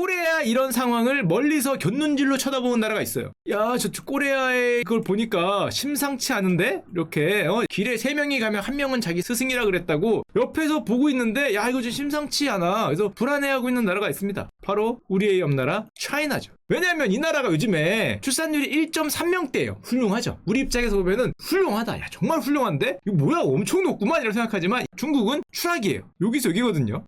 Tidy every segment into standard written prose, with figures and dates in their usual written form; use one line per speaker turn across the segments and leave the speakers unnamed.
꼬레아 이런 상황을 멀리서 곁눈질로 쳐다보는 나라가 있어요. 야, 저 꼬레아의 그걸 보니까 심상치 않은데? 이렇게 길에 3명이 가면 1명은 자기 스승이라 그랬다고 옆에서 보고 있는데 야, 이거 좀 심상치 않아. 그래서 불안해하고 있는 나라가 있습니다. 바로 우리의 옆나라 차이나죠. 왜냐하면 이 나라가 요즘에 출산율이 1.3명대예요. 훌륭하죠. 우리 입장에서 보면은 훌륭하다. 야, 정말 훌륭한데? 이거 뭐야, 엄청 높구만 이라고 생각하지만 중국은 추락이에요. 여기서 여기거든요.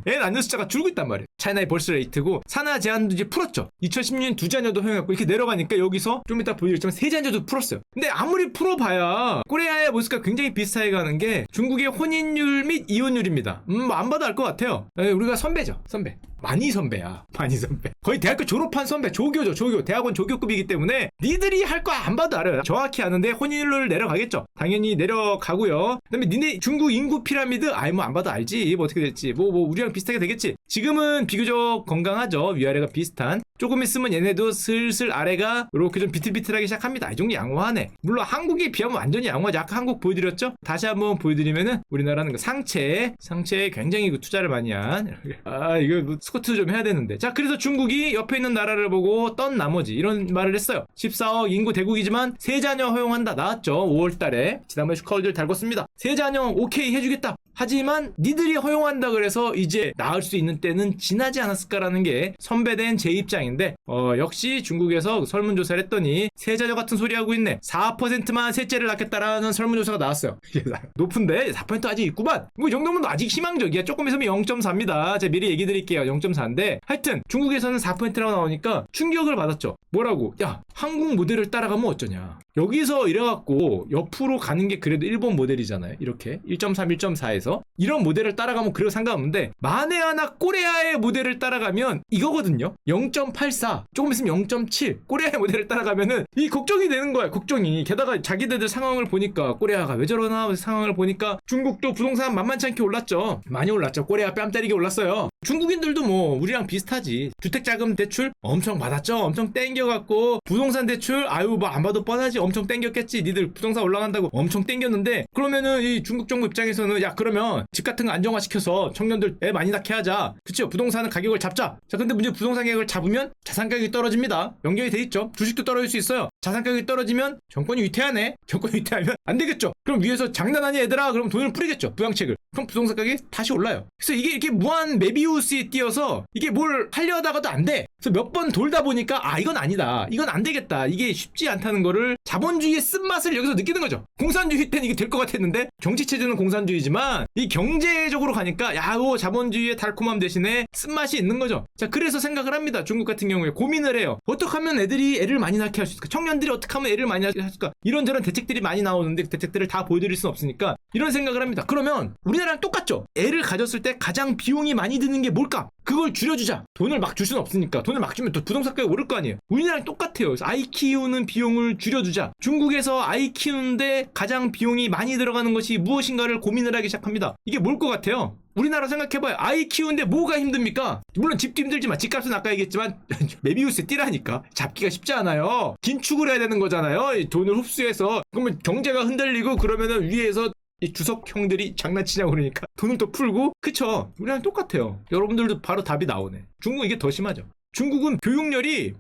애 낳는 숫자가 줄고 있단 말이에요. 차이나의 벌스 레이트고 산하 제한도 이제 풀었죠. 2010년 2자녀도 허용했고 이렇게 내려가니까 여기서 좀 이따 보여드리지만 3자녀도 풀었어요. 근데 아무리 풀어봐야 꼬레아의 모습과 굉장히 비슷하게 가는 게 중국의 혼인율 및 이혼율입니다. 안 봐도 알 것 같아요. 우리가 선배죠. 선배. 많이 선배야. 많이 선배. 거의 대학교 졸업한 선배. 조교죠. 조교. 대학원 조교급이기 때문에 니들이 할 거 안 봐도 알아요. 정확히 아는데 혼인율 내려가겠죠. 당연히 내려가고요. 그 다음에 니네 중국 인구 피라미드 뭐 안 봐도 알지. 뭐 어떻게 될지. 뭐 우리랑 비슷하게 되겠지. 지금은 비교적 건강하죠. 위아래가 비슷한. 조금 있으면 얘네도 슬슬 아래가 이렇게 좀 비틀비틀하기 시작합니다. 이 정도 양호하네. 물론 한국에 비하면 완전히 양호하지. 아까 한국 보여드렸죠? 다시 한번 보여드리면은 우리나라는 그 상체에 굉장히 그 투자를 많이 한. 이거 뭐 스쿼트 좀 해야 되는데. 자, 그래서 중국이 옆에 있는 나라를 보고 떤 나머지 이런 말을 했어요. 14억 인구 대국이지만 3자녀 허용한다. 나왔죠. 5월달에 지난번에 슈카월드를 달궜습니다. 3자녀 오케이 해주겠다. 하지만 니들이 허용한다 그래서 이제 낳을 수 있는 때는 지나지 않았을까라는 게 선배된 제 입장인데 역시 중국에서 설문조사를 했더니 3자녀 같은 소리 하고 있네. 4%만 셋째를 낳겠다라는 설문조사가 나왔어요. 높은데 4% 아직 있구만. 뭐 이 정도면 아직 희망적이야. 조금 있으면 0.4입니다. 제가 미리 얘기 드릴게요. 0.4인데 하여튼 중국에서는 4%라고 나오니까 충격을 받았죠. 뭐라고? 야, 한국 모델을 따라가면 어쩌냐. 여기서 이래갖고 옆으로 가는 게 그래도 일본 모델이잖아요. 이렇게 1.3, 1.4에서 이런 모델을 따라가면 그래도 상관없는데 만에 하나 꼬레아의 모델을 따라가면 이거거든요. 0.84 조금 있으면 0.7 꼬레아의 모델을 따라가면은 이 걱정이 되는 거야. 걱정이. 게다가 자기네들 상황을 보니까 꼬레아가 왜 저러나 상황을 보니까 중국도 부동산 만만치 않게 올랐죠. 많이 올랐죠. 꼬레아 뺨 때리게 올랐어요. 중국인들도 뭐 우리랑 비슷하지. 주택자금 대출 엄청 받았죠. 엄청 땡겨갖고 부동산 대출 뭐 안 봐도 뻔하지. 엄청 땡겼겠지. 니들 부동산 올라간다고 엄청 땡겼는데 그러면은 이 중국 정부 입장에서는 야, 그러면 집 같은 거 안정화시켜서 청년들 애 많이 낳게 하자. 그쵸? 부동산은 가격을 잡자. 자, 근데 문제 부동산 가격을 잡으면 자산 가격이 떨어집니다. 연결이 돼 있죠. 주식도 떨어질 수 있어요. 자산 가격이 떨어지면 정권이 위태하네. 정권이 위태하면 안 되겠죠. 그럼 위에서 장난하니 얘들아. 그럼 돈을 뿌리겠죠. 부양책을. 그럼 부동산 가격이 다시 올라요. 그래서 이게 이렇게 무한 메비우스에 띄어서 이게 뭘 하려다가도 안 돼. 그래서 몇 번 돌다 보니까 이건 아니다. 이건 안 되겠다. 이게 쉽지 않다는 거를 자본주의의 쓴맛을 여기서 느끼는 거죠. 공산주의 때는 이게 될 것 같았는데 정치체제는 공산주의지만 이 경제적으로 가니까 자본주의의 달콤함 대신에 쓴맛이 있는 거죠. 자, 그래서 생각을 합니다. 중국 같은 경우에 고민을 해요. 어떻게 하면 애를 많이 낳게 할 수 있을까? 청년들이 어떻게 하면 애를 많이 낳게 할 수 있을까? 이런저런 대책들이 많이 나오는데 그 대책들을 다 보여드릴 수는 없으니까 이런 생각을 합니다. 그러면 우리나라랑 똑같죠. 애를 가졌을 때 가장 비용이 많이 드는 게 뭘까? 그걸 줄여주자. 돈을 막 줄 수는 없으니까. 돈을 막 주면 또 부동산 가격이 오를 거 아니에요. 우리나라랑 똑같아요. 그래서 아이 키우는 비용을 줄여주자. 중국에서 아이 키우는데 가장 비용이 많이 들어가는 것이 무엇인가를 고민을 하기 시작합니다. 이게 뭘 것 같아요? 우리나라 생각해봐요. 아이 키우는데 뭐가 힘듭니까? 물론 집도 힘들지만 집값은 아까 얘기했지만 메비우스에 띠라니까 잡기가 쉽지 않아요. 긴축을 해야 되는 거잖아요. 돈을 흡수해서. 그러면 경제가 흔들리고 그러면은 위에서 이 주석 형들이 장난치냐고 그러니까 돈을 또 풀고. 그쵸? 우리랑 똑같아요. 여러분들도 바로 답이 나오네. 중국 이게 더 심하죠. 중국은 교육열이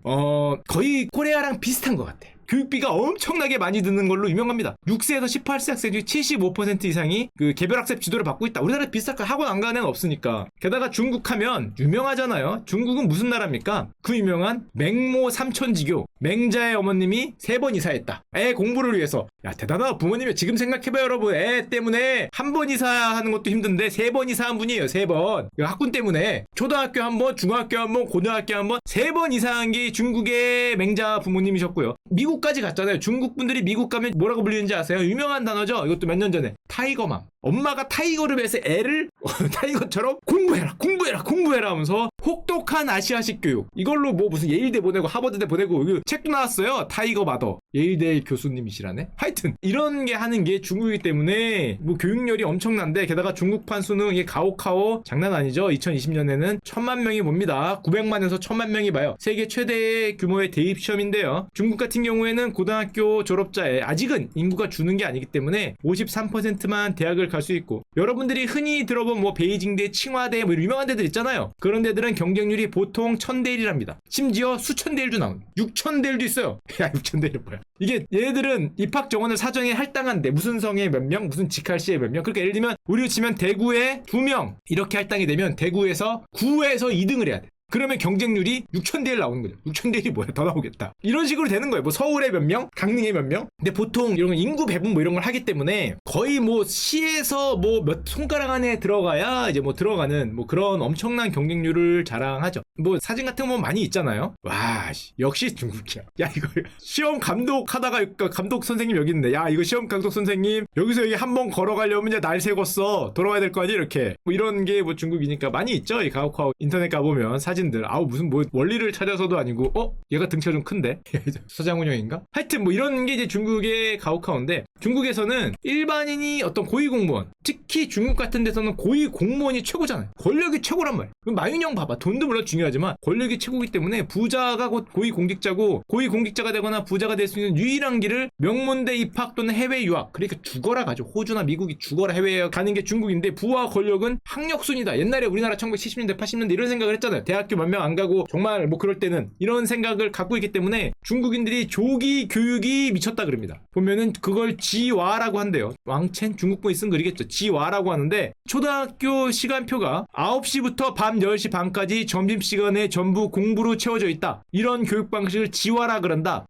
거의 코레아랑 비슷한 것 같아. 교육비가 엄청나게 많이 드는 걸로 유명합니다. 6세에서 18세 학생 중 75% 이상이 그 개별학습 지도를 받고 있다. 우리나라 비슷할까? 학원 안 가는 애는 없으니까. 게다가 중국 하면 유명하잖아요. 중국은 무슨 나라입니까? 그 유명한 맹모 삼천지교. 맹자의 어머님이 3번 이사했다. 애 공부를 위해서. 야, 대단하다. 부모님이 지금 생각해봐요, 여러분. 애 때문에 한 번 이사하는 것도 힘든데 3번 이사한 분이에요. 3번. 학군 때문에. 초등학교 한 번, 중학교 한 번, 고등학교 한 번, 3번 이사한 게 중국의 맹자 부모님이셨고요. 미국까지 갔잖아요. 중국 분들이 미국 가면 뭐라고 불리는지 아세요? 유명한 단어죠? 이것도 몇 년 전에. 타이거맘. 엄마가 타이거를 해서 애를 타이거처럼 공부해라 하면서 혹독한 아시아식 교육. 이걸로 뭐 무슨 예일대 보내고 하버드대 보내고 책도 나왔어요. 타이거 마더. 예일대 교수님이시라네. 하여튼 이런 게 하는 게 중국이기 때문에 뭐 교육열이 엄청난데 게다가 중국판 수능 이게 가오카오 장난 아니죠. 2020년에는 1000만 명이 봅니다. 900만에서 1000만 명이 봐요. 세계 최대 규모의 대입 시험인데요. 중국 같은 경우에는 고등학교 졸업자의 아직은 인구가 주는 게 아니기 때문에 53%만 대학을 갈 수 있고 여러분들이 흔히 들어본 뭐 베이징대, 칭화대 뭐 유명한 데들 있잖아요. 그런 데들은 경쟁률이 보통 1000대 1이랍니다. 심지어 수천 대 1도 나옵니다. 6000대 1도 있어요. 야, 6000대 1은 뭐야? 이게 얘들은 입학 정원을 사정에 할당한데 무슨 성에 몇 명, 무슨 직할시에 몇 명. 그러니까 예를 들면 우리로 치면 대구에 2명 이렇게 할당이 되면 대구에서 9에서 2등을 해야 돼. 그러면 경쟁률이 6000대 1 나오는 거죠. 6000대 1이 뭐야? 더 나오겠다. 이런 식으로 되는 거예요. 뭐 서울에 몇 명, 강릉에 몇 명. 근데 보통 이런 인구 배분 뭐 이런 걸 하기 때문에 거의 뭐 시에서 뭐 몇 손가락 안에 들어가야 이제 뭐 들어가는 뭐 그런 엄청난 경쟁률을 자랑하죠. 뭐 사진 같은 거 보면 많이 있잖아요. 와, 역시 중국이야. 야, 이거 시험 감독하다가 감독 선생님 여기 있는데, 야, 이거 시험 감독 선생님 여기서 여기 한 번 걸어가려면 이제 날 새궜어. 돌아와야 될 거 아니? 이렇게 뭐 이런 게 뭐 중국이니까 많이 있죠. 이 가오카오 인터넷 가보면 사진들. 아우, 무슨 뭐 원리를 찾아서도 아니고, 얘가 등치가 좀 큰데? 서장훈형인가? 하여튼 뭐 이런 게 이제 중국의 가오카오인데, 중국에서는 일반인이 어떤 고위공무원, 특히 중국 같은 데서는 고위공무원이 최고잖아요. 권력이 최고란 말이에요. 마윤형 봐봐. 돈도 물론 중요하지만 권력이 최고이기 때문에 부자가 곧 고위공직자고, 고위공직자가 되거나 부자가 될 수 있는 유일한 길을 명문대 입학 또는 해외 유학, 그러니까 죽어라 가죠. 호주나 미국이 죽어라 해외에 가는 게 중국인데, 부와 권력은 학력순이다. 옛날에 우리나라 1970년대 80년대 이런 생각을 했잖아요. 대학교 몇 명 안 가고 정말 뭐 그럴 때는 이런 생각을 갖고 있기 때문에 중국인들이 조기 교육이 미쳤다 그럽니다. 보면은 그걸 지와라고 한대요. 왕첸 중국분이 쓴 글이겠죠. 지와라고 하는데, 초등학교 시간표가 9시부터 밤 10시 반까지 점심시간에 전부 공부로 채워져 있다. 이런 교육 방식을 지와라 그런다.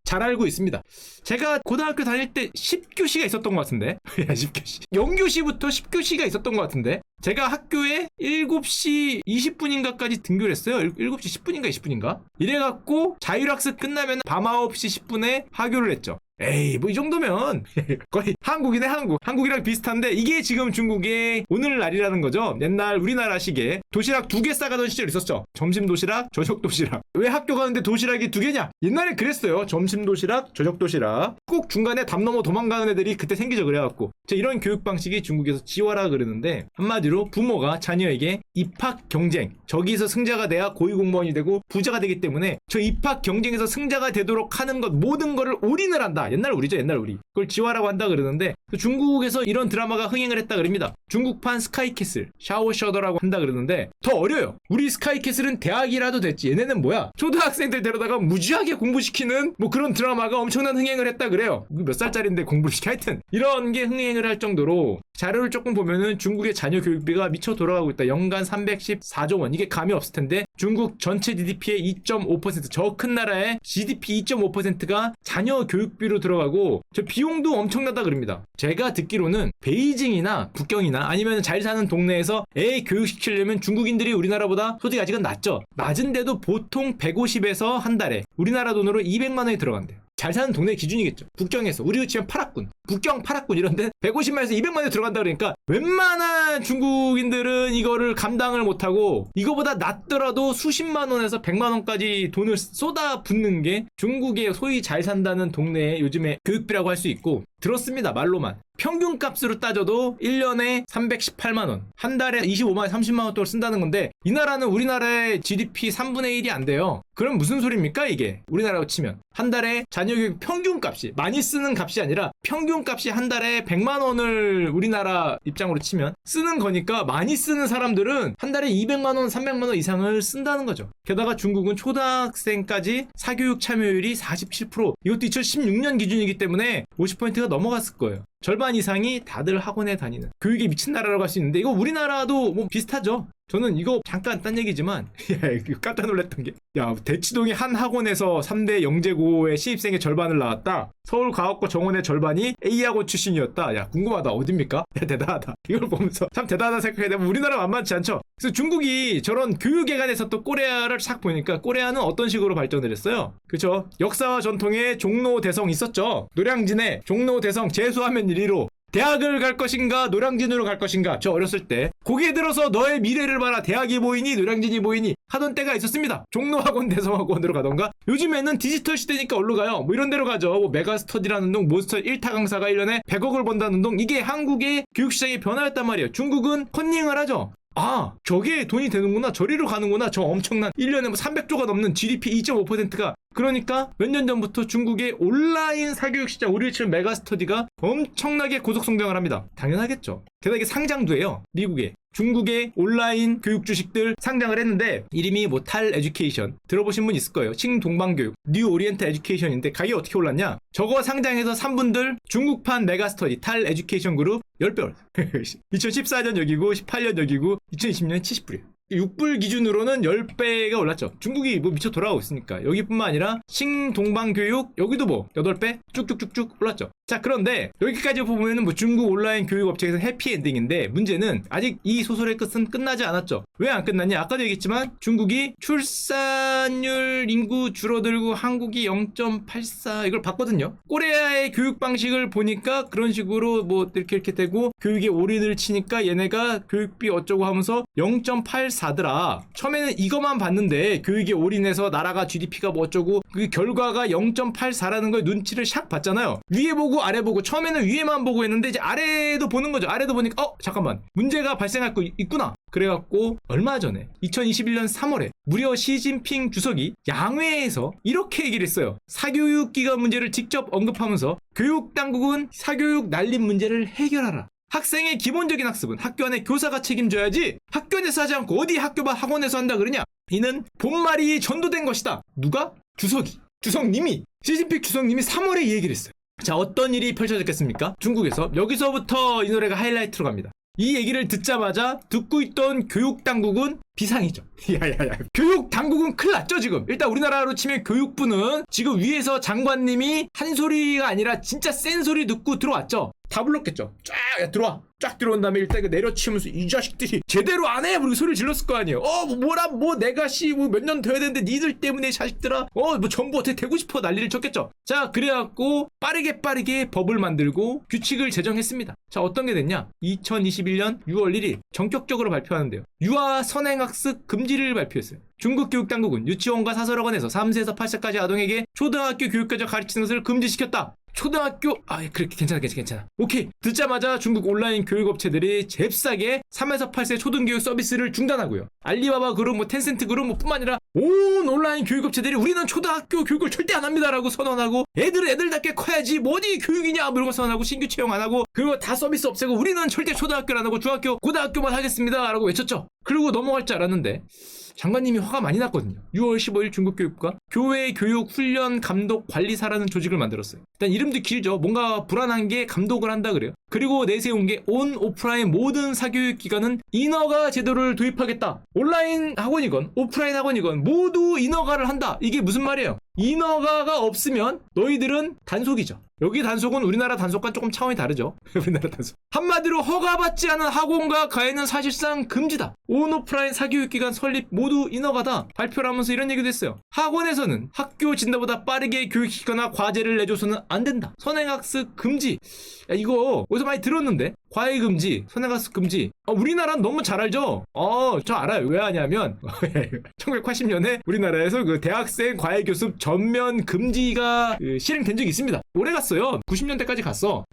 잘 알고 있습니다. 제가 고등학교 다닐 때 10교시가 있었던 것 같은데. 10교시. 0교시부터 10교시가 있었던 것 같은데. 제가 학교에 7시 20분인가까지 등교를 했어요. 7시 10분인가 20분인가? 이래갖고 자율학습 끝나면 밤 9시 10분에 하교를 했죠. 에이, 뭐 이 정도면 거의 한국이네. 한국이랑 비슷한데, 이게 지금 중국의 오늘날이라는 거죠. 옛날 우리나라식의 도시락 2개 싸가던 시절 있었죠. 점심 도시락, 저녁 도시락. 왜 학교 가는데 도시락이 2개냐? 옛날에 그랬어요. 점심 도시락, 저녁 도시락. 꼭 중간에 담 넘어 도망가는 애들이 그때 생기죠. 그래갖고 이런 교육 방식이 중국에서 지와라 그러는데, 한마디로 부모가 자녀에게 입학 경쟁, 저기서 승자가 돼야 고위공무원이 되고 부자가 되기 때문에 저 입학 경쟁에서 승자가 되도록 하는 것, 모든 거를 올인을 한다. 옛날 우리죠. 옛날 우리. 그걸 지와라고 한다 그러는데, 중국에서 이런 드라마가 흥행을 했다 그럽니다. 중국판 스카이캐슬, 샤오셔더라고 한다 그러는데, 더 어려요. 우리 스카이캐슬은 대학이라도 됐지. 얘네는 뭐야? 초등학생들 데려다가 무지하게 공부시키는 뭐 그런 드라마가 엄청난 흥행을 했다 그래요. 몇 살짜리인데 공부를 시켜. 하여튼 이런 게 흥행을 할 정도로, 자료를 조금 보면은 중국의 자녀 교육비가 미쳐 돌아가고 있다. 연간 314조 원. 이게 감이 없을 텐데, 중국 전체 GDP의 2.5%, 저 큰 나라의 GDP 2.5%가 자녀 교육비로 들어가고, 저 비용도 엄청나다 그럽니다. 제가 듣기로는 베이징이나 북경이나 아니면 잘 사는 동네에서 애 교육시키려면 중국인들이 우리나라보다 솔직히 아직은 낮죠. 낮은데도 보통 150에서 한 달에 우리나라 돈으로 200만 원이 들어간대요. 잘 사는 동네 기준이겠죠. 북경에서 우리로 치면 8학군, 북경 8학군 이런데 150만에서 200만 원이 들어간다 그러니까 웬만한 중국인들은 이거를 감당을 못하고, 이거보다 낮더라도 수십만 원에서 100만 원까지 돈을 쏟아붓는 게 중국의 소위 잘 산다는 동네의 요즘의 교육비라고 할 수 있고, 들었습니다. 말로만. 평균값으로 따져도 1년에 318만 원, 한 달에 25만 원, 30만 원 동안 쓴다는 건데, 이 나라는 우리나라의 GDP 3분의 1이 안 돼요. 그럼 무슨 소리입니까 이게? 우리나라로 치면 한 달에 자녀교육 평균값이, 많이 쓰는 값이 아니라 평균값이 한 달에 100만 원을 우리나라 입장으로 치면 쓰는 거니까, 많이 쓰는 사람들은 한 달에 200만 원, 300만 원 이상을 쓴다는 거죠. 게다가 중국은 초등학생까지 사교육 참여율이 47%, 이것도 2016년 기준이기 때문에 50%가 넘어갔을 거예요. 절반 이상이 다들 학원에 다니는, 교육에 미친 나라라고 할 수 있는데, 이거 우리나라도 뭐 비슷하죠. 저는 이거 잠깐 딴 얘기지만, 이거 깜짝 놀랐던 게, 대치동의 한 학원에서 3대 영재고의 신입생의 절반을 나왔다. 서울과학고 정원의 절반이 A학원 출신이었다. 궁금하다. 어딥니까? 대단하다. 이걸 보면서 참 대단하다 생각해야 되면 우리나라 만만치 않죠. 그래서 중국이 저런 교육에 관해서 또 꼬레아를 싹 보니까, 꼬레아는 어떤 식으로 발전을 했어요? 그쵸? 역사와 전통의 종로 대성 있었죠. 노량진에 종로 대성 재수하면 1위로 대학을 갈 것인가 노량진으로 갈 것인가, 저 어렸을 때 고개 들어서 너의 미래를 봐라, 대학이 보이니 노량진이 보이니 하던 때가 있었습니다. 종로학원 대성학원으로 가던가, 요즘에는 디지털 시대니까 어디로 가요? 뭐 이런 데로 가죠. 뭐 메가스터디라는 동, 몬스터 1타 강사가 1년에 100억을 번다는 동. 이게 한국의 교육시장의 변화였단 말이에요. 중국은 컨닝을 하죠. 저게 돈이 되는구나, 저리로 가는구나. 저 엄청난 1년에 뭐 300조가 넘는 GDP 2.5%가 그러니까 몇 년 전부터 중국의 온라인 사교육 시장, 우리를 치는 메가스터디가 엄청나게 고속 성장을 합니다. 당연하겠죠. 게다가 이게 상장도 해요. 미국에. 중국의 온라인 교육 주식들 상장을 했는데 이름이 뭐 탈 에듀케이션 들어보신 분 있을 거예요. 칭동방교육, 뉴 오리엔트 에듀케이션인데 가격이 어떻게 올랐냐? 저거 상장해서 3분들 중국판 메가스터디 탈 에듀케이션 그룹 10배 2014년 여기고 18년 여기고 2020년 70불이에요. 6불 기준으로는 10배가 올랐죠. 중국이 뭐 미쳐 돌아가고 있으니까. 여기뿐만 아니라 칭동방교육 여기도 뭐 8배 쭉쭉쭉쭉 올랐죠. 자, 그런데 여기까지 보면은 뭐 중국 온라인 교육 업체에서 해피엔딩인데 문제는 아직 이 소설의 끝은 끝나지 않았죠. 왜 안 끝났냐? 아까도 얘기했지만 중국이 출산율 인구 줄어들고 한국이 0.84 이걸 봤거든요. 코리아의 교육 방식을 보니까 그런 식으로 뭐 이렇게 되고 교육에 올인을 치니까 얘네가 교육비 어쩌고 하면서 0.84더라. 처음에는 이것만 봤는데 교육에 올인해서 나라가 GDP가 뭐 어쩌고 그 결과가 0.84라는 걸 눈치를 샥 봤잖아요. 위에 보고 아래 보고 처음에는 위에만 보고 했는데 이제 아래도 보는 거죠. 아래도 보니까 잠깐만 문제가 발생할 거 있구나. 그래갖고 얼마 전에 2021년 3월에 무려 시진핑 주석이 양회에서 이렇게 얘기를 했어요. 사교육기관 문제를 직접 언급하면서 교육당국은 사교육 난립 문제를 해결하라. 학생의 기본적인 학습은 학교 안에 교사가 책임져야지 학교 안에서 하지 않고 어디 학교만 학원에서 한다 그러냐. 이는 본말이 전도된 것이다. 누가? 주석님이 시진핑 주석님이 3월에 이 얘기를 했어요. 자, 어떤 일이 펼쳐졌겠습니까? 중국에서 여기서부터 이 노래가 하이라이트로 갑니다. 이 얘기를 듣자마자 듣고 있던 교육당국은 비상이죠. 야야야. 교육당국은 큰일 났죠 지금. 일단 우리나라로 치면 교육부는 지금 위에서 장관님이 한 소리가 아니라 진짜 센 소리 듣고 들어왔죠. 다 불렀겠죠. 쫙 들어와. 쫙 들어온 다음에 일단 내려치면서 이 자식들이 제대로 안 해! 그리고 소리를 질렀을 거 아니에요. 내가 몇 년 돼야 되는데 니들 때문에 자식들아. 뭐 정부 어떻게 되고 싶어 난리를 쳤겠죠. 자, 그래갖고 빠르게 법을 만들고 규칙을 제정했습니다. 자, 어떤 게 됐냐? 2021년 6월 1일 전격적으로 발표하는데요. 유아 선행학습 금지를 발표했어요. 중국 교육당국은 유치원과 사설학원에서 3세에서 8세까지 아동에게 초등학교 교육까지 가르치는 것을 금지시켰다. 초등학교 그래 괜찮아 오케이. 듣자마자 중국 온라인 교육업체들이 잽싸게 3에서 8세 초등교육 서비스를 중단하고요. 알리바바 그룹 텐센트 그룹 뿐만 아니라 온 온라인 교육업체들이 우리는 초등학교 교육을 절대 안 합니다라고 선언하고 애들답게 커야지 뭐 어디 교육이냐 이런 거 선언하고 신규 채용 안 하고 그리고 다 서비스 없애고 우리는 절대 초등학교를 안 하고 중학교 고등학교만 하겠습니다 라고 외쳤죠. 그리고 넘어갈 줄 알았는데 장관님이 화가 많이 났거든요. 6월 15일 중국교육부가 교회 교육 훈련 감독 관리사라는 조직을 만들었어요. 일단 이름도 길죠. 뭔가 불안한 게 감독을 한다 그래요. 그리고 내세운 게 온 오프라인 모든 사교육 기관은 인허가 제도를 도입하겠다. 온라인 학원이건 오프라인 학원이건 모두 인허가를 한다. 이게 무슨 말이에요? 인허가가 없으면 너희들은 단속이죠. 여기 단속은 우리나라 단속과 조금 차원이 다르죠. 우리나라 단속. 한마디로 허가받지 않은 학원과 과외는 사실상 금지다. 온 오프라인 사교육기관 설립 모두 인허가다. 발표를 하면서 이런 얘기도 했어요. 학원에서는 학교 진도보다 빠르게 교육시키거나 과제를 내줘서는 안 된다. 선행학습 금지. 야, 이거 어디서 많이 들었는데? 과외 금지, 선행학습 금지. 우리나라는 너무 잘 알죠? 저 알아요. 왜 하냐면 1980년에 우리나라에서 그 대학생 과외 교습 전면 금지가 실행된 적이 있습니다. 오래 갔어요. 90년대까지 갔어.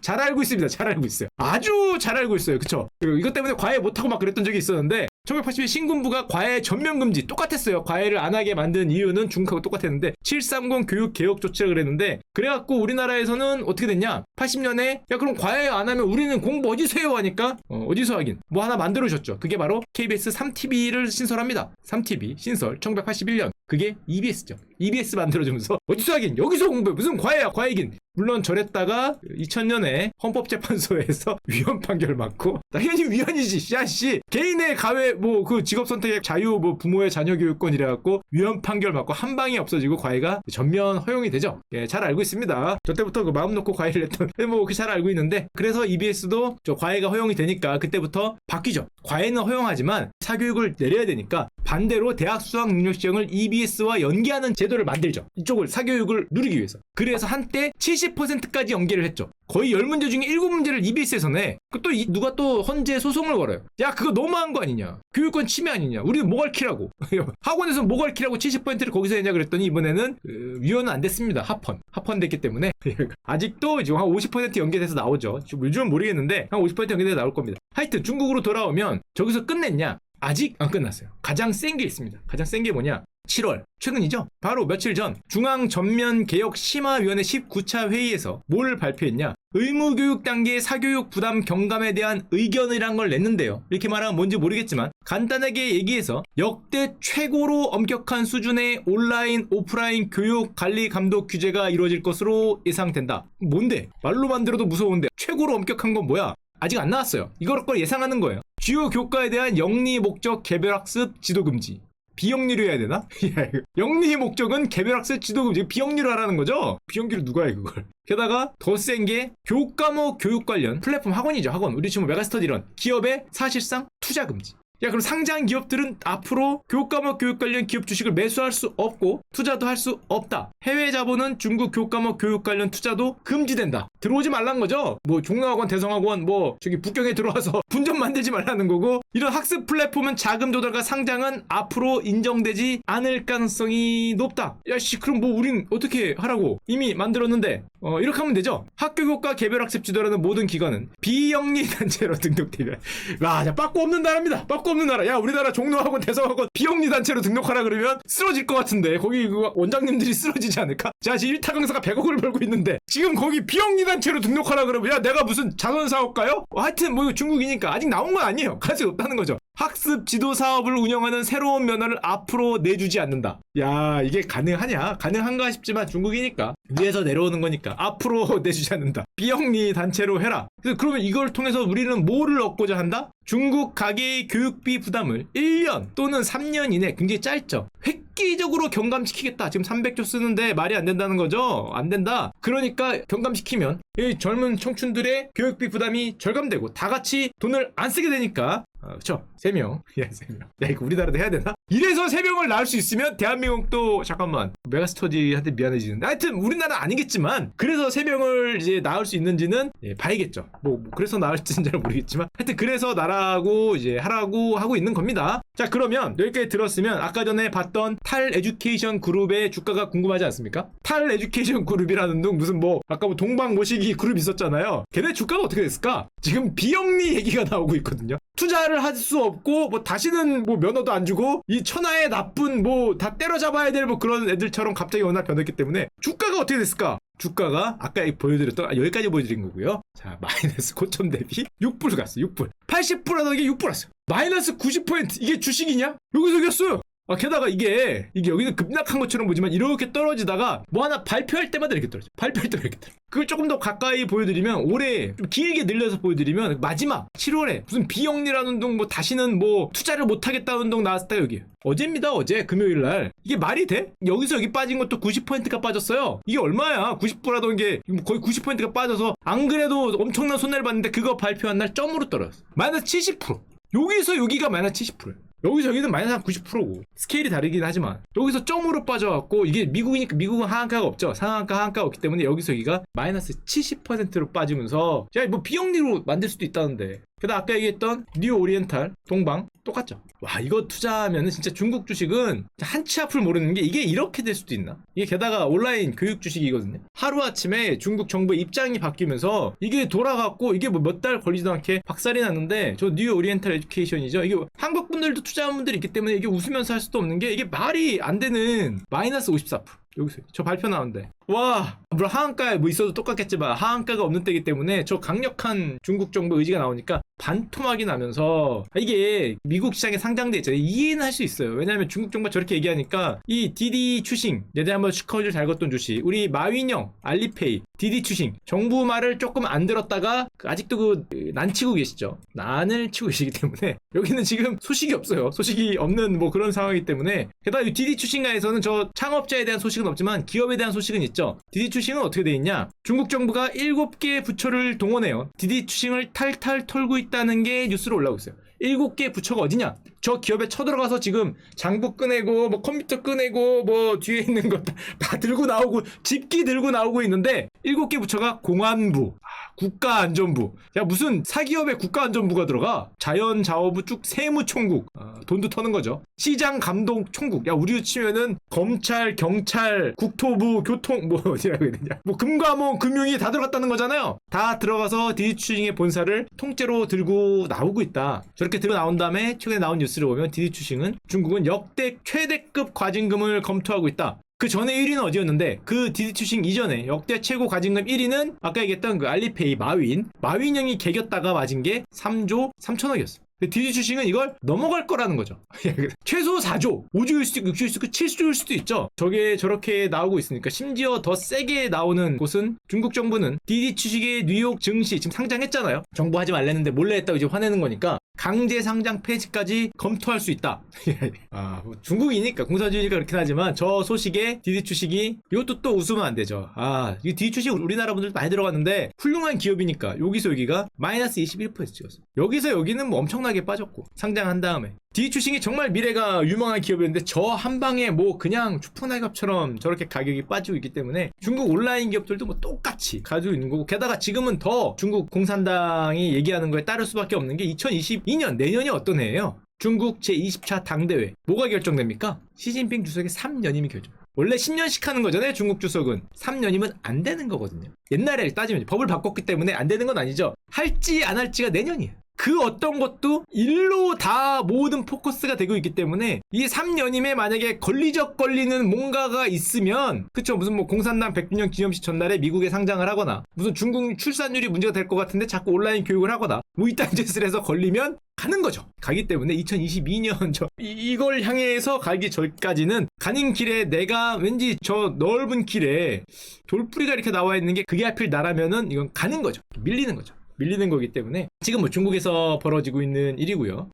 잘 알고 있습니다. 잘 알고 있어요. 아주 잘 알고 있어요. 그쵸? 그리고 이것 때문에 과외 못하고 막 그랬던 적이 있었는데 1980년 신군부가 과외 전면 금지 똑같았어요. 과외를 안 하게 만든 이유는 중국하고 똑같았는데 730 교육 개혁 조치라 그랬는데 그래갖고 우리나라에서는 어떻게 됐냐? 80년에 야 그럼 과외 안 하면 우리는 공부 어디서 해요? 하니까 어디서 하긴 뭐 하나 만들어줬죠. 그게 바로 KBS 3TV를 신설합니다. 3TV 신설 1981년 그게 EBS죠. EBS 만들어주면서 어디서 하긴 여기서 공부해. 무슨 과외야 과외긴. 물론 저랬다가 2000년에 헌법재판소에서 위헌 판결을 맞고 당연히 위헌이지. 야씨 개인의 가외 뭐 그 직업 선택의 자유 뭐 부모의 자녀 교육권 이래갖고 위헌 판결 맞고 한 방에 없어지고 과외가 전면 허용이 되죠. 예, 잘 알고 있습니다. 저 때부터 그 마음 놓고 과외를 했던 뭐 잘 알고 있는데 그래서 EBS도 저 과외가 허용이 되니까 그때부터 바뀌죠. 과외는 허용하지만 사교육을 내려야 되니까 반대로 대학 수학 능력 시험을 EBS와 연계하는 제도를 만들죠. 이쪽을 사교육을 누리기 위해서. 그래서 한때 70%까지 연계를 했죠. 거의 10문제 중에 7문제를 EBS에서 내. 또 누가 또 헌재 소송을 걸어요. 야 그거 너무한 거 아니냐. 교육권 침해 아니냐. 우리는 뭐 가르치라고. 학원에서 뭐 가르치라고 70%를 거기서 했냐 그랬더니 이번에는 위헌은 안 됐습니다. 합헌 됐기 때문에 아직도 지금 한 50% 연계돼서 나오죠. 요즘은 모르겠는데 한 50% 연계돼서 나올 겁니다. 하여튼 중국으로 돌아오면 저기서 끝냈냐. 아직 안 끝났어요. 가장 센 게 있습니다. 가장 센 게 뭐냐. 7월 최근이죠. 바로 며칠 전 중앙전면개혁심화위원회 19차 회의에서 뭘 발표했냐, 의무교육 단계 사교육 부담 경감에 대한 의견이란 걸 냈는데요. 이렇게 말하면 뭔지 모르겠지만 간단하게 얘기해서 역대 최고로 엄격한 수준의 온라인 오프라인 교육 관리 감독 규제가 이루어질 것으로 예상된다. 뭔데? 말로만 들어도 무서운데 최고로 엄격한 건 뭐야? 아직 안 나왔어요. 이걸 예상하는 거예요. 주요 교과에 대한 영리 목적 개별학습 지도 금지. 비영리로 해야 되나? 영리 목적은 개별학습 지도 금지. 비영리로 하라는 거죠? 비영리로 누가 해 그걸? 게다가 더 센 게 교과목 교육 관련 플랫폼 학원이죠. 학원. 우리 지금 메가스터디 이런 기업의 사실상 투자 금지. 야, 그럼 상장 기업들은 앞으로 교과목 교육 관련 기업 주식을 매수할 수 없고 투자도 할 수 없다. 해외 자본은 중국 교과목 교육 관련 투자도 금지된다. 들어오지 말란 거죠. 뭐 종로학원, 대성학원, 뭐 저기 북경에 들어와서 분점 만들지 말라는 거고, 이런 학습 플랫폼은 자금 조달과 상장은 앞으로 인정되지 않을 가능성이 높다. 야씨, 그럼 뭐 우린 어떻게 하라고? 이미 만들었는데. 이렇게 하면 되죠. 학교 교과 개별 학습 지도라는 모든 기관은 비영리 단체로 등록되면, 자, 빠꾸 없는 나라입니다. 빠꾸 없는 나라. 야, 우리나라 종로학원, 대성학원 비영리 단체로 등록하라 그러면 쓰러질 것 같은데, 거기 그 원장님들이 쓰러지지 않을까? 자, 지금 1타 강사가 100억을 벌고 있는데 지금 거기 비영리 단체로 등록하라 그러면, 야, 내가 무슨 자선사업가요? 하여튼 뭐 이거 중국이니까 아직 나온 건 아니에요. 가능성이 없다는 거죠. 학습 지도 사업을 운영하는 새로운 면허를 앞으로 내주지 않는다. 야, 이게 가능하냐? 가능한가 싶지만 중국이니까 위에서 내려오는 거니까 앞으로 내주지 않는다. 비영리 단체로 해라. 그래서 그러면 이걸 통해서 우리는 뭐를 얻고자 한다? 중국 가계의 교육비 부담을 1년 또는 3년 이내, 굉장히 짧죠. 획기적으로 경감시키겠다. 지금 300조 쓰는데 말이 안 된다는 거죠. 안 된다. 그러니까 경감시키면 이 젊은 청춘들의 교육비 부담이 절감되고 다 같이 돈을 안 쓰게 되니까. 그쵸. 3명. 야, 3명. 야, 이거 우리나라도 해야 되나? 이래서 3명을 낳을 수 있으면 대한민국도, 잠깐만, 메가스터디한테 미안해지는데, 하여튼 우리나라는 아니겠지만 그래서 3명을 이제 낳을 수 있는지는 봐야겠죠. 뭐 그래서 낳을지는 잘 모르겠지만, 하여튼 그래서 나라고 이제 하라고 하고 있는 겁니다. 자, 그러면 여기까지 들었으면 아까 전에 봤던 탈 에듀케이션 그룹의 주가가 궁금하지 않습니까? 탈 에듀케이션 그룹이라는 둥, 무슨 뭐 아까 뭐 동방 모시기 그룹 있었잖아요. 걔네 주가가 어떻게 됐을까? 지금 비영리 얘기가 나오고 있거든요. 투자를 할 수 없고 뭐 다시는 뭐 면허도 안 주고 이 천하의 나쁜 뭐 다 때려잡아야 될 뭐 그런 애들처럼 갑자기 워낙 변했기 때문에 주가가 어떻게 됐을까? 주가가 아까 보여드렸던, 여기까지 보여드린 거고요. 자, 마이너스 고점 대비 6불 갔어. 6불 80%라는 게 6불 왔어요. 마이너스 90%. 이게 주식이냐? 여기서 이겼어요. 게다가 이게 여기는 급락한 것처럼 보지만 이렇게 떨어지다가 뭐 하나 발표할 때마다 이렇게 떨어져. 발표할 때마다 이렇게 떨어져. 그걸 조금 더 가까이 보여드리면, 올해 좀 길게 늘려서 보여드리면 마지막 7월에 무슨 비영리라는 운동, 뭐 다시는 뭐 투자를 못하겠다는 운동 나왔을 때, 여기 어제입니다. 어제 금요일날. 이게 말이 돼? 여기서 여기 빠진 것도 90%가 빠졌어요. 이게 얼마야? 90%라던 게 거의 90%가 빠져서 안 그래도 엄청난 손해를 봤는데 그거 발표한 날 점으로 떨어졌어. 마이너스 70%. 여기서 여기가 마이너스 70%예요. 여기서 여기는 마이너스 한 90%고 스케일이 다르긴 하지만 여기서 점으로 빠져갖고, 이게 미국이니까, 미국은 하한가가 없죠. 상한가 하한가가 없기 때문에 여기서 여기가 마이너스 70%로 빠지면서, 야, 뭐 비영리로 만들 수도 있다는데. 게다가 아까 얘기했던 뉴 오리엔탈, 동방 똑같죠. 와, 이거 투자하면은 진짜 중국 주식은 한치 앞을 모르는 게, 이게 이렇게 될 수도 있나? 이게 게다가 온라인 교육 주식이거든요. 하루아침에 중국 정부의 입장이 바뀌면서 이게 돌아갔고, 이게 뭐 몇 달 걸리지도 않게 박살이 났는데, 저 뉴 오리엔탈 에듀케이션이죠. 이게 한국 분들도 투자한 분들이 있기 때문에 이게 웃으면서 할 수도 없는 게, 이게 말이 안 되는 마이너스 54%. 여기서 저 발표 나오는데, 와, 물론 하한가에 뭐 있어도 똑같겠지만 하한가가 없는 때이기 때문에 저 강력한 중국 정부 의지가 나오니까 반토막이 나면서, 이게 미국 시장에 상장돼 있잖아요. 이해는 할 수 있어요. 왜냐하면 중국 정부가 저렇게 얘기하니까. 이 디디 추싱, 내내 한번 슈커를 잘 걷던 주식, 우리 마윈영, 알리페이, 디디 추싱, 정부 말을 조금 안 들었다가 아직도 난치고 계시죠. 난을 치고 계시기 때문에 여기는 지금 소식이 없어요. 소식이 없는 뭐 그런 상황이기 때문에. 게다가 이 디디 추싱가에서는 저 창업자에 대한 소식은 없지만 기업에 대한 소식은 있죠. 디디 추싱은 어떻게 돼 있냐? 중국 정부가 7개 부처를 동원해요. 디디 추싱을 탈탈 털고 있다는 게 뉴스로 올라오고 있어요. 7개 부처가 어디냐? 저 기업에 쳐들어가서 지금 장부 꺼내고 뭐 컴퓨터 꺼내고 뭐 뒤에 있는 거 다 들고 나오고, 집기 들고 나오고 있는데, 7개 부처가 공안부, 국가안전부. 야, 무슨 사기업에 국가안전부가 들어가? 자연자원부 쭉 세무총국, 돈도 터는 거죠. 시장감독총국. 야, 우리로 치면은 검찰, 경찰, 국토부, 교통, 뭐 어디라고 해야 되냐, 뭐 금감원, 금융위 다 들어갔다는 거잖아요. 다 들어가서 디지추징의 본사를 통째로 들고 나오고 있다. 저렇게 들고 나온 다음에 최근에 나온 뉴스, 뉴스를 보면 디디추싱은 중국은 역대 최대급 과징금을 검토하고 있다. 그 전에 1위는 어디였는데 그 디디추싱 이전에 역대 최고 과징금 1위는 아까 얘기했던 그 알리페이 마윈형이 개겼다가 맞은 게 3조 3천억이었어. 디디추싱은 이걸 넘어갈 거라는 거죠. 최소 4조, 5조일 수도 있고 6조일 수도 있고 7조일 수도 있죠. 저게 저렇게 나오고 있으니까 심지어 더 세게 나오는 곳은 중국 정부는 디디추싱의 뉴욕 증시 지금 상장했잖아요. 정부 하지 말랬는데 몰래 했다고 이제 화내는 거니까 강제 상장 폐지까지 검토할 수 있다. 뭐 중국이니까 공산주의니까 그렇긴 하지만 저 소식에 디디추싱이 이것도 또 웃으면 안 되죠. 이 디디추싱 우리나라 분들 많이 들어갔는데 훌륭한 기업이니까 여기서 여기가 마이너스 21% 찍었어. 여기서 여기는 뭐 엄청나게 빠졌고 상장한 다음에 디디추싱이 정말 미래가 유망한 기업이었는데 저 한 방에 뭐 그냥 추풍낙엽처럼 저렇게 가격이 빠지고 있기 때문에 중국 온라인 기업들도 뭐 똑같이 가지고 있는 거고 게다가 지금은 더 중국 공산당이 얘기하는 거에 따를 수밖에 없는 게 2022년 내년이 어떤 해예요? 중국 제20차 당대회 뭐가 결정됩니까? 시진핑 주석의 3년임이 결정. 원래 10년씩 하는 거잖아요. 중국 주석은 3년이면 안 되는 거거든요. 옛날에 따지면 법을 바꿨기 때문에 안 되는 건 아니죠. 할지 안 할지가 내년이에요. 그 어떤 것도 일로 다 모든 포커스가 되고 있기 때문에 이 3년임에 만약에 걸리적거리는 뭔가가 있으면 그쵸 무슨 뭐 공산당 100주년 기념식 전날에 미국에 상장을 하거나 무슨 중국 출산율이 문제가 될 것 같은데 자꾸 온라인 교육을 하거나 뭐 이딴 짓을 해서 걸리면 가는 거죠. 가기 때문에 2022년 이걸 향해서 가기 전까지는 가는 길에 내가 왠지 저 넓은 길에 돌뿌리가 이렇게 나와 있는 게 그게 하필 나라면은 이건 가는 거죠. 밀리는 거죠. 밀리는 거기 때문에 지금 뭐 중국에서 벌어지고 있는 일이고요.